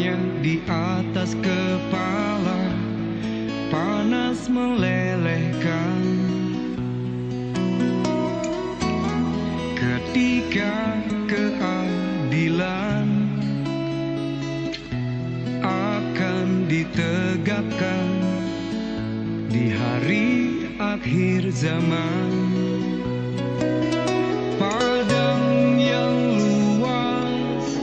cahayanya di atas kepala, panas melelehkan. Ketika keadilan akan ditegakkan di hari akhir zaman, padang yang luas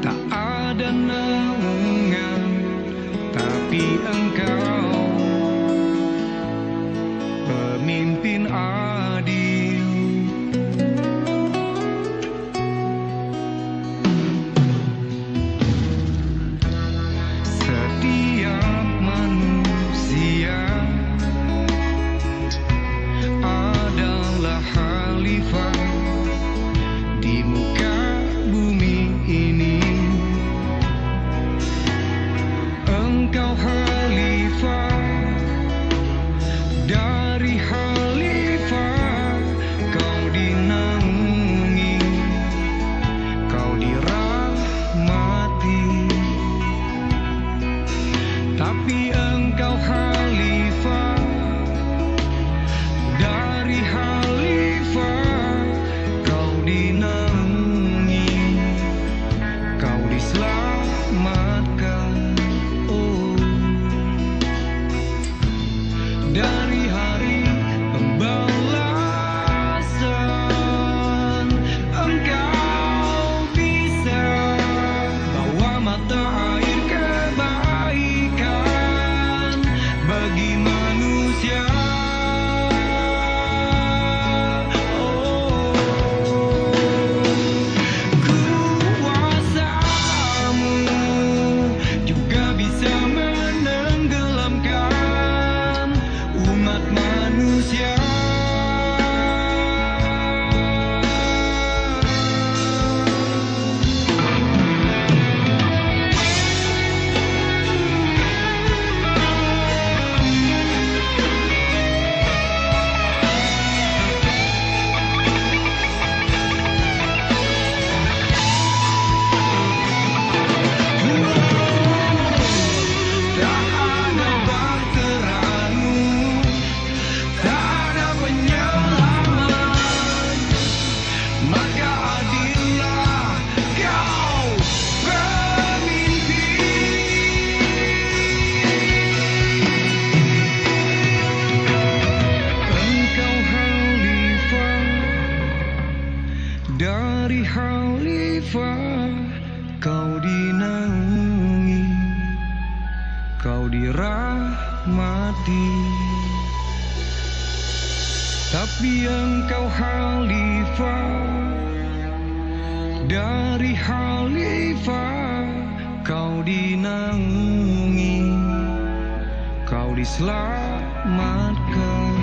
tak ada naungan, tapi Engkau pemimpin adil. Setiap manusia adalah khalifah di muka bumi ini. Engkau khalifah, dari khalifah kau dinaungi, kau dirahmati. Tapi Engkau khalifah, dari khalifah kau dinaungi, kau diselamatkan. Oh, dari hari pembalasan Engkau bisa bawa mata air kebaikan bagi manusia. Kuasamu juga bisa menenggelamkan umat manusia. Tak ada bahteramu, tak ada penyelamat, maka adillah kau pemimpin. Engkau khalifah, dari khalifah kau dinaungi, kau dirahmati. Tapi Engkau khalifah, dari khalifah kau dinaungi, kau diselamatkan.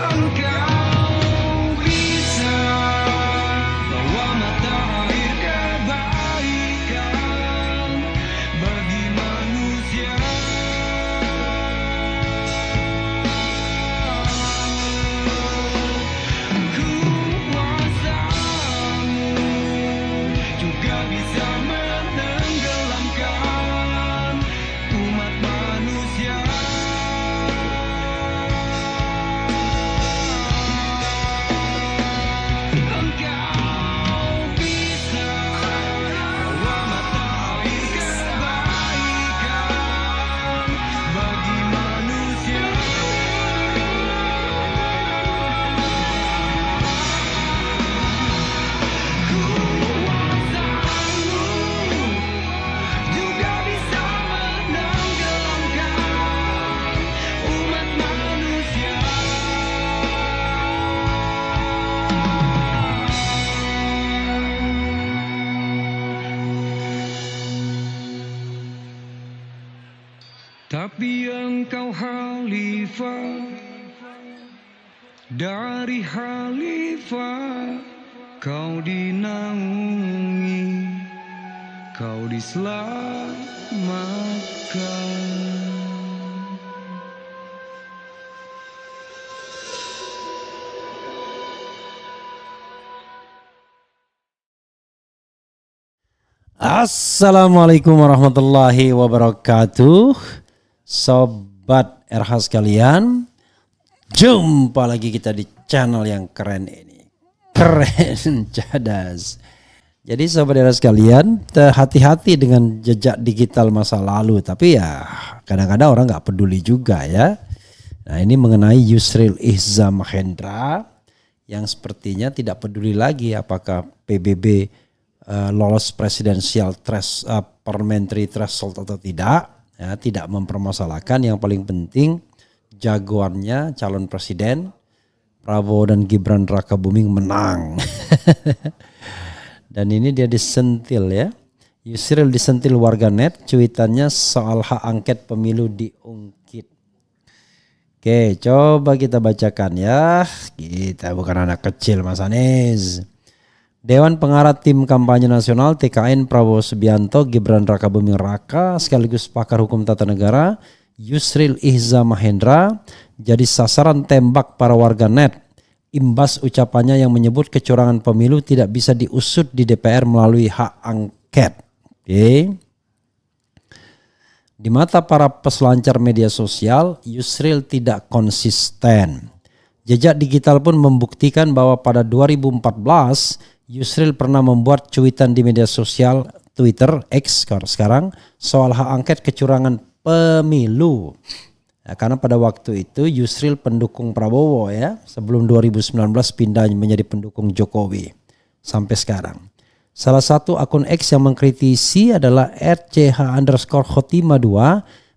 Engkau bisa bawa mata air kebaikan bagi manusia. Kuasamu juga bisa menenggelamkan umat manusia. Engkau bisa bawa mata air kebaikan bagi manusia. Kuasamu juga bisa menenggelamkan umat manusia. Tapi Engkau khalifah, dari khalifah kau dinaungi, kau diselamatkan. Assalamualaikum warahmatullahi wabarakatuh. Sobat RH sekalian, jumpa lagi kita di channel yang keren ini. Keren cadas. Jadi sobat RH sekalian, hati-hati dengan jejak digital masa lalu. Tapi ya kadang-kadang orang gak peduli juga ya. Nah ini mengenai Yusril Iza Mahendra yang sepertinya tidak peduli lagi apakah PBB lolos presidensial parliamentary threshold atau tidak, ya, tidak mempermasalahkan. Yang paling penting jagoannya calon presiden Prabowo dan Gibran Rakabuming menang. Dan ini dia disentil ya. Yusril disentil warganet, cuitannya soal hak angket pemilu diungkit. Oke, coba kita bacakan ya. Kita bukan anak kecil Mas Anies. Dewan Pengarah Tim Kampanye Nasional TKN Prabowo Subianto, Gibran Rakabuming Raka sekaligus pakar hukum tata negara Yusril Iza Mahendra jadi sasaran tembak para warganet imbas ucapannya yang menyebut kecurangan pemilu tidak bisa diusut di DPR melalui hak angket. Oke. Di mata para peselancar media sosial, Yusril tidak konsisten. Jejak digital pun membuktikan bahwa pada 2014 Yusril pernah membuat cuitan di media sosial Twitter X sekarang soal hak angket kecurangan pemilu. Ya, karena pada waktu itu Yusril pendukung Prabowo ya, sebelum 2019 pindah menjadi pendukung Jokowi sampai sekarang. Salah satu akun X yang mengkritisi adalah @ch_khotima2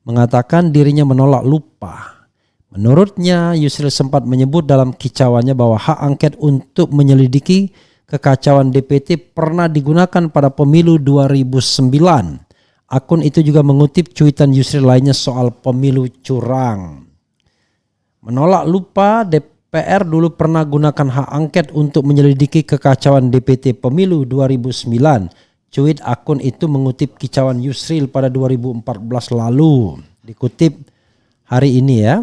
mengatakan dirinya menolak lupa. Menurutnya Yusril sempat menyebut dalam kicauannya bahwa hak angket untuk menyelidiki kekacauan DPT pernah digunakan pada pemilu 2009. Akun itu juga mengutip cuitan Yusril lainnya soal pemilu curang. Menolak lupa, DPR dulu pernah gunakan hak angket untuk menyelidiki kekacauan DPT pemilu 2009. Cuit akun itu mengutip kicauan Yusril pada 2014 lalu. Dikutip hari ini ya.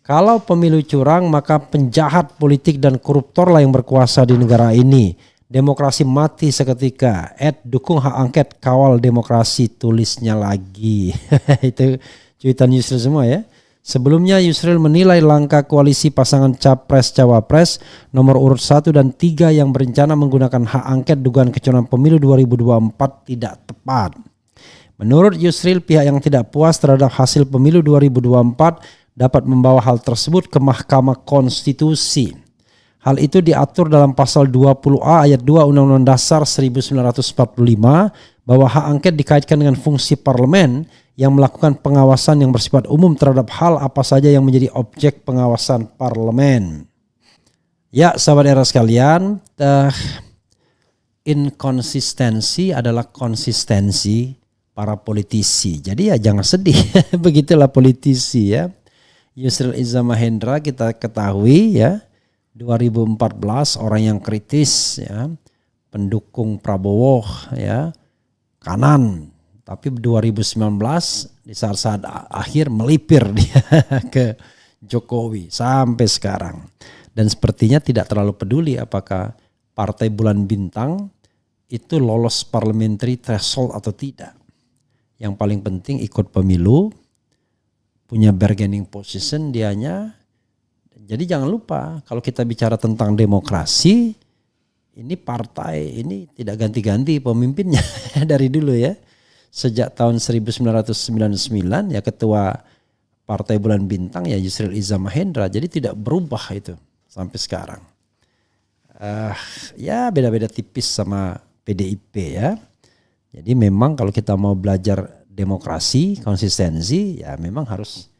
Kalau pemilu curang maka penjahat politik dan koruptor lah yang berkuasa di negara ini. Demokrasi mati seketika. Dukung hak angket, kawal demokrasi, tulisnya lagi. Itu cuitan Yusril semua ya. Sebelumnya Yusril menilai langkah koalisi pasangan Capres-Cawapres nomor urut 1 dan 3 yang berencana menggunakan hak angket dugaan kecurangan pemilu 2024 tidak tepat. Menurut Yusril, pihak yang tidak puas terhadap hasil pemilu 2024 dapat membawa hal tersebut ke Mahkamah Konstitusi. Hal itu diatur dalam pasal 20A ayat 2 Undang-Undang Dasar 1945 bahwa hak angket dikaitkan dengan fungsi parlemen yang melakukan pengawasan yang bersifat umum terhadap hal apa saja yang menjadi objek pengawasan parlemen. Ya, sahabat era sekalian, inkonsistensi adalah konsistensi para politisi. Jadi ya jangan sedih, begitulah politisi ya. Yusril Iza Mahendra kita ketahui ya 2014 orang yang kritis ya, pendukung Prabowo ya, kanan, tapi 2019 di saat-saat akhir melipir dia ke Jokowi sampai sekarang. Dan sepertinya tidak terlalu peduli apakah Partai Bulan Bintang itu lolos parliamentary threshold atau tidak. Yang paling penting ikut pemilu, punya bargaining position dianya. Jadi jangan lupa kalau kita bicara tentang demokrasi, ini partai ini tidak ganti-ganti pemimpinnya dari dulu ya. Sejak tahun 1999 ya ketua Partai Bulan Bintang ya Yusril Iza Mahendra. Jadi tidak berubah itu sampai sekarang. Ya beda-beda tipis sama PDIP ya. Jadi memang kalau kita mau belajar demokrasi, konsistensi ya memang harus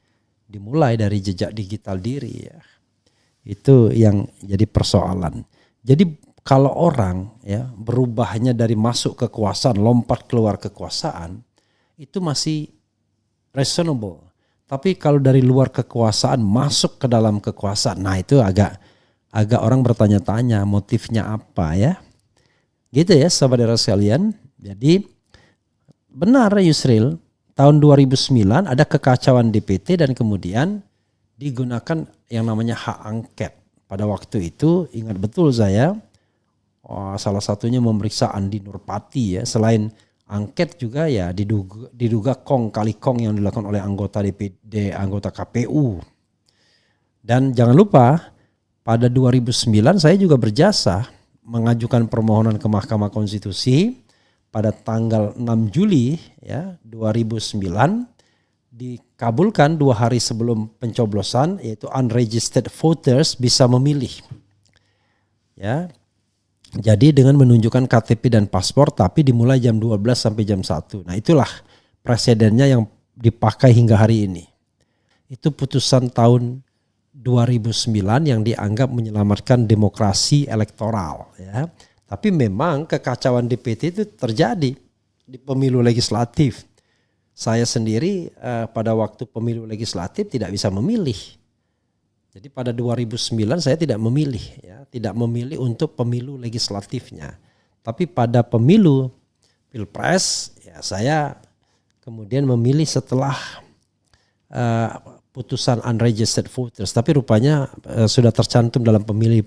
dimulai dari jejak digital diri ya. Itu yang jadi persoalan. Jadi kalau orang ya berubahnya dari masuk kekuasaan lompat keluar kekuasaan itu masih reasonable. Tapi kalau dari luar kekuasaan masuk ke dalam kekuasaan, nah itu agak orang bertanya-tanya motifnya apa ya. Gitu ya sahabat era sekalian. Jadi benar Yusril, tahun 2009 ada kekacauan DPT dan kemudian digunakan yang namanya hak angket. Pada waktu itu ingat betul saya, salah satunya memeriksa Andi Nurpati ya. Selain angket juga ya diduga kong kali kong yang dilakukan oleh anggota DPD, anggota KPU. Dan jangan lupa pada 2009 saya juga berjasa mengajukan permohonan ke Mahkamah Konstitusi pada tanggal 6 Juli ya 2009, dikabulkan 2 hari sebelum pencoblosan, yaitu unregistered voters bisa memilih. Ya. Jadi dengan menunjukkan KTP dan paspor tapi dimulai jam 12 sampai jam 1. Nah, itulah presidennya yang dipakai hingga hari ini. Itu putusan tahun 2009 yang dianggap menyelamatkan demokrasi elektoral ya. Tapi memang kekacauan DPT itu terjadi di pemilu legislatif. Saya sendiri pada waktu pemilu legislatif tidak bisa memilih. Jadi pada 2009 saya tidak memilih ya, tidak memilih untuk pemilu legislatifnya. Tapi pada pemilu Pilpres ya saya kemudian memilih setelah putusan unregistered voters. Tapi rupanya sudah tercantum dalam pemilih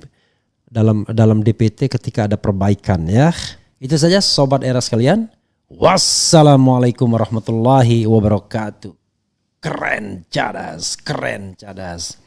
dalam DPT ketika ada perbaikan ya. Itu saja sobat era sekalian. Wassalamualaikum warahmatullahi wabarakatuh. Keren cadas, keren cadas.